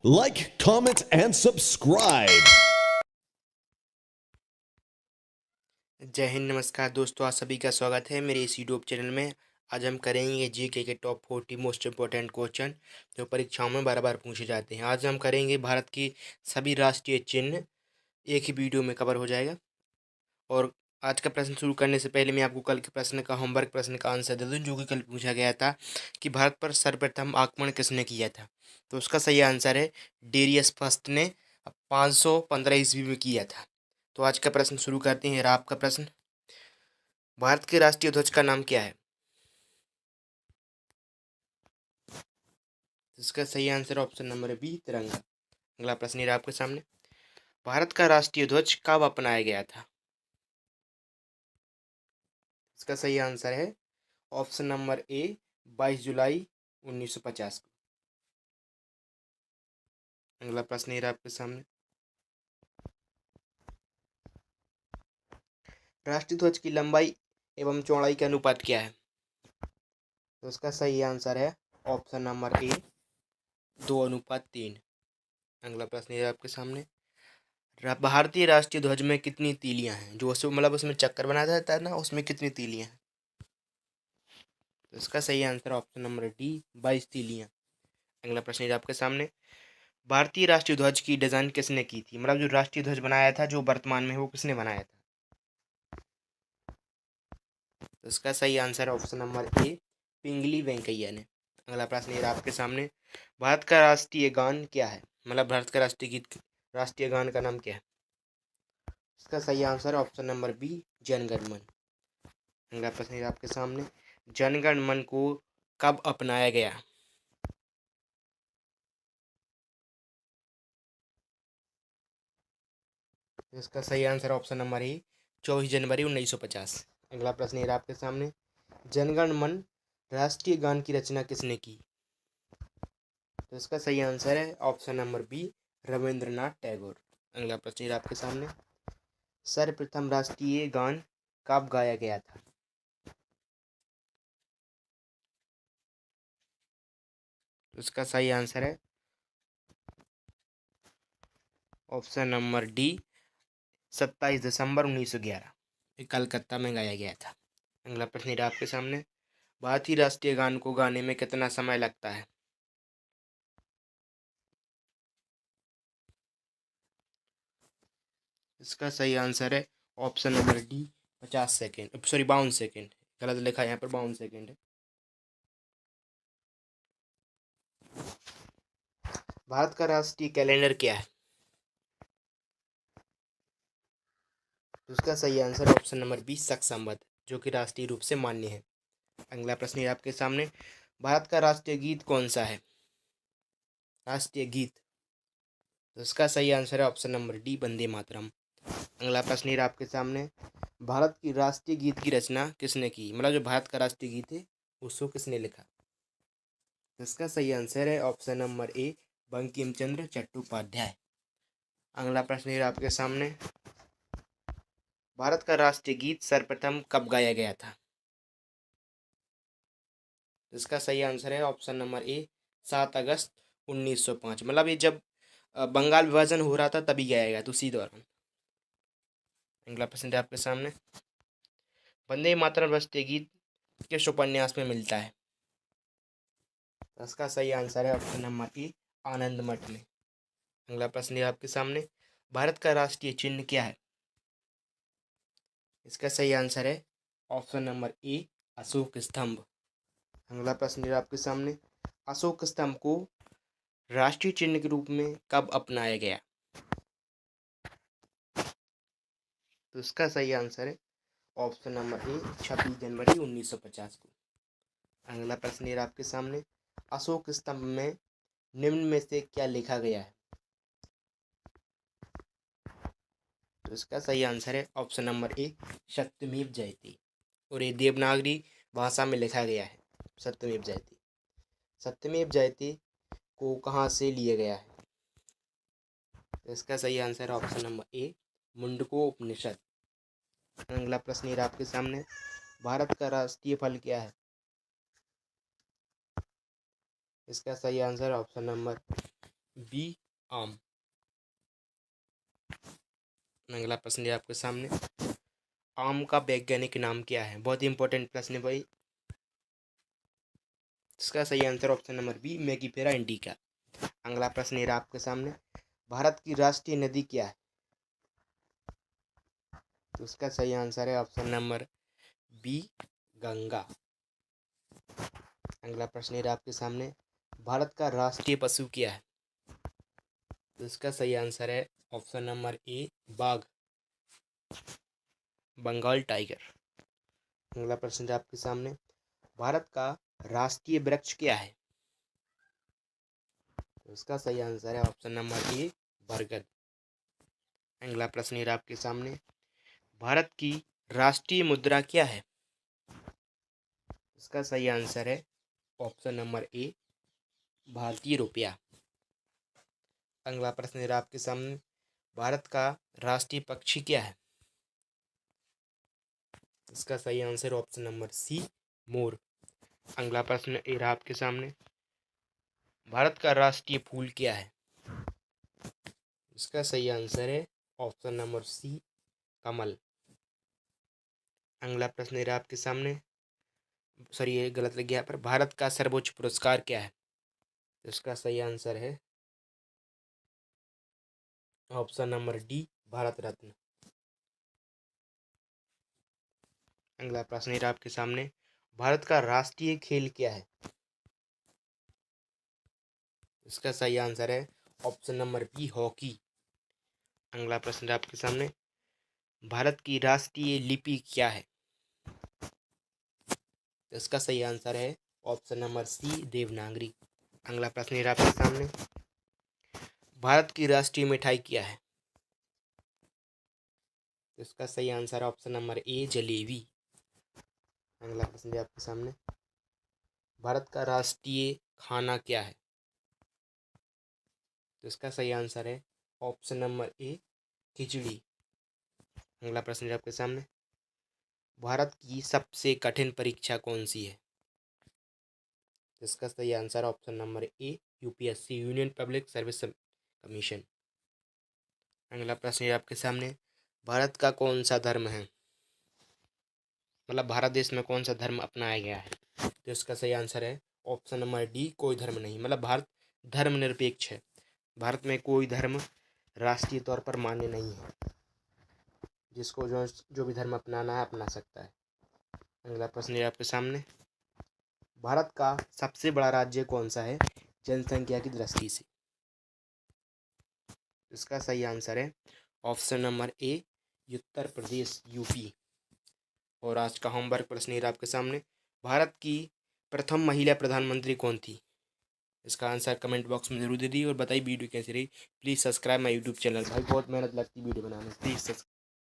Like, comment, and subscribe. जय हिंद, नमस्कार दोस्तों, आप सभी का स्वागत है मेरे इस यूट्यूब चैनल में। आज हम करेंगे जीके के टॉप 40 मोस्ट इम्पोर्टेंट क्वेश्चन जो परीक्षाओं में बार बार पूछे जाते हैं। आज हम करेंगे भारत की सभी राष्ट्रीय चिन्ह, एक ही वीडियो में कवर हो जाएगा। और आज का प्रश्न शुरू करने से पहले मैं आपको कल के प्रश्न का होमवर्क प्रश्न का आंसर दे दूं, जो कि कल पूछा गया था कि भारत पर सर्वप्रथम आक्रमण किसने किया था। तो उसका सही आंसर है डेरियस फर्स्ट ने 515 ईस्वी में किया था। तो आज का प्रश्न शुरू करते हैं। आपका प्रश्न, भारत के राष्ट्रीय ध्वज का नाम क्या है। इसका सही आंसर ऑप्शन नंबर बी, तिरंगा। अगला प्रश्न है आपके सामने, भारत का राष्ट्रीय ध्वज कब अपनाया गया था। इसका सही आंसर है ऑप्शन नंबर ए, 22 जुलाई 1950 को। अगला प्रश्न है आपके सामने, राष्ट्रीय ध्वज की लंबाई एवं चौड़ाई का अनुपात क्या है। तो इसका सही आंसर है ऑप्शन नंबर ए, 2:3। अगला प्रश्न है आपके सामने, भारतीय राष्ट्रीय ध्वज में कितनी तीलियां हैं। जो मतलब उसमें चक्कर बनाया जाता है ना, उसमें कितनी तीलियां हैं। तो इसका सही आंसर ऑप्शन नंबर डी, 22 तीलियां। अगला प्रश्न है आपके सामने, भारतीय राष्ट्रीय ध्वज की डिजाइन किसने की थी। मतलब जो राष्ट्रीय ध्वज बनाया था जो वर्तमान में है, वो किसने बनाया था। तो इसका सही आंसर ऑप्शन नंबर ए, पिंगली वेंकैया ने। अगला प्रश्न है आपके सामने, भारत का राष्ट्रीय गान क्या है। मतलब भारत का राष्ट्रीय गीत, राष्ट्रीय गान का नाम क्या है। इसका सही answer option number B, Jana Gana मन। अगला प्रश्न है आपके सामने, जन गण मन को कब अपनाया गया। इसका सही आंसर ऑप्शन नंबर ए, 24 जनवरी 1950। अगला प्रश्न है आपके सामने, जनगण मन राष्ट्रीय गान की रचना किसने की। तो इसका सही आंसर है option number B, Rabindranath Tagore. अगला प्रश्न है आपके सामने, सर्वप्रथम राष्ट्रीय गान कब गाया गया था। तो इसका सही आंसर है ऑप्शन नंबर डी, 27 दिसंबर 1911, कलकत्ता में गाया गया था। अगला प्रश्न है आपके सामने, भारतीय राष्ट्रीय गान को गाने में कितना समय लगता है। इसका सही आंसर है option number D, 50 second, sorry 52 second. गलत लिखा है यहाँ पर, 52 सेकेंड है। भारत का राष्ट्रीय कैलेंडर क्या है। तो उसका सही आंसर ऑप्शन नंबर बी, शक संवत, जो कि राष्ट्रीय रूप से मान्य है। अगला प्रश्न है आपके सामने, भारत का राष्ट्रीय गीत कौन सा है। राष्ट्रीय गीत, तो इसका सही आंसर है option number D, Vande Mataram. अगला प्रश्न है आपके सामने, भारत की राष्ट्रीय गीत की रचना किसने की। मतलब जो भारत का राष्ट्रीय गीत है उसको किसने लिखा। तो इसका सही आंसर है ऑप्शन नंबर ए, बंकिम चंद्र चट्टोपाध्याय। अगला प्रश्न है आपके सामने, भारत का राष्ट्रीय गीत सर्वप्रथम कब गाया गया था। तो इसका सही आंसर है ऑप्शन नंबर ए, 7 अगस्त 1905। मतलब ये जब बंगाल विभाजन हो रहा था तभी गाया गया था, उसी दौरान। अगला प्रश्न है आपके सामने, वंदे मातरम राष्ट्रीय गीत किस उपन्यास में मिलता है। तो इसका सही आंसर है ऑप्शन नंबर ए, आनंद मठ में। अगला प्रश्न है आपके सामने, भारत का राष्ट्रीय चिन्ह क्या है। इसका सही आंसर है ऑप्शन नंबर ए, अशोक स्तंभ। अगला प्रश्न है आपके सामने, अशोक स्तंभ को राष्ट्रीय चिन्ह के रूप में कब अपनाया गया। तो इसका सही आंसर है ऑप्शन नंबर ए, 26 जनवरी 1950 को। अगला प्रश्न है आपके सामने, अशोक स्तंभ में निम्न में से क्या लिखा गया है। तो इसका सही आंसर है ऑप्शन नंबर ए, सत्यमेव जयते। और ये देवनागरी भाषा में लिखा गया है, सत्यमेव जयते। सत्यमेव जयते को कहाँ से लिया गया है। तो इसका सही answer option number A, Mundaka Upanishad. अगला प्रश्न है आपके सामने, भारत का राष्ट्रीय फल क्या है। इसका सही आंसर ऑप्शन नंबर बी आम। अगला प्रश्न है आपके सामने, आम का वैज्ञानिक नाम क्या है? बहुत ही इंपॉर्टेंट प्रश्न है भाई। इसका सही answer option number B, Mangifera indica. अगला प्रश्न है आपके सामने, भारत की राष्ट्रीय नदी क्या है? तो उसका सही आंसर है ऑप्शन नंबर बी, गंगा। अगला प्रश्न है आपके सामने, भारत का राष्ट्रीय पशु क्या है? तो इसका सही आंसर है ऑप्शन नंबर ए, बाघ, बंगाल टाइगर। अगला प्रश्न है आपके सामने, भारत का राष्ट्रीय वृक्ष क्या है? तो इसका सही आंसर है ऑप्शन नंबर ए, बरगद। अगला प्रश्न है आपके सामने, भारत की राष्ट्रीय मुद्रा क्या है? इसका सही आंसर है ऑप्शन नंबर ए, भारतीय रुपया। अगला प्रश्न है आपके सामने, भारत का राष्ट्रीय पक्षी क्या है? इसका सही आंसर ऑप्शन नंबर सी, मोर। अगला प्रश्न है आपके सामने, भारत का राष्ट्रीय फूल क्या है? इसका सही आंसर है ऑप्शन नंबर सी, कमल। अगला प्रश्न है आपके सामने, सॉरी ये गलत लग गया, पर भारत का सर्वोच्च पुरस्कार क्या है? इसका सही आंसर है option number D, Bharat Ratna. अगला प्रश्न है आपके सामने, भारत का राष्ट्रीय खेल क्या है? इसका सही आंसर है ऑप्शन नंबर बी, हॉकी। अगला प्रश्न है आपके सामने, भारत की राष्ट्रीय लिपि क्या है? इसका सही आंसर है ऑप्शन नंबर सी, देवनागरी। अगला प्रश्न है आपके सामने, भारत की राष्ट्रीय मिठाई क्या है? इसका सही आंसर है ऑप्शन नंबर ए, जलेबी। अगला प्रश्न है आपके सामने, भारत का राष्ट्रीय खाना क्या है? तो इसका सही आंसर है ऑप्शन नंबर ए, खिचड़ी। अगला प्रश्न है आपके सामने, भारत की सबसे कठिन परीक्षा कौन सी है? इसका सही आंसर ऑप्शन नंबर ए, UPSC, union public service commission. अगला प्रश्न है आपके सामने, भारत का कौन सा धर्म है, मतलब भारत देश में कौन सा धर्म अपनाया गया है? तो इसका सही आंसर है ऑप्शन नंबर डी, कोई धर्म नहीं, मतलब भारत धर्मनिरपेक्ष है। भारत में कोई धर्म राष्ट्रीय तौर पर मान्य नहीं है, जिसको जो भी धर्म अपनाना है अपना सकता है। अगला प्रश्न है आपके सामने, भारत का सबसे बड़ा राज्य कौन सा है जनसंख्या की दृष्टि से? इसका सही आंसर है ऑप्शन नंबर ए, उत्तर प्रदेश, यूपी। और आज का होमवर्क प्रश्न है आपके सामने, भारत की प्रथम महिला प्रधानमंत्री कौन थी? इसका आंसर कमेंट बॉक्स में जरूर दे दी और बताइए वीडियो कैसी रही। Please subscribe my YouTube channel. भाई बहुत मेहनत लगती है वीडियो बनाने में, प्लीज़ सब्सक्राइब।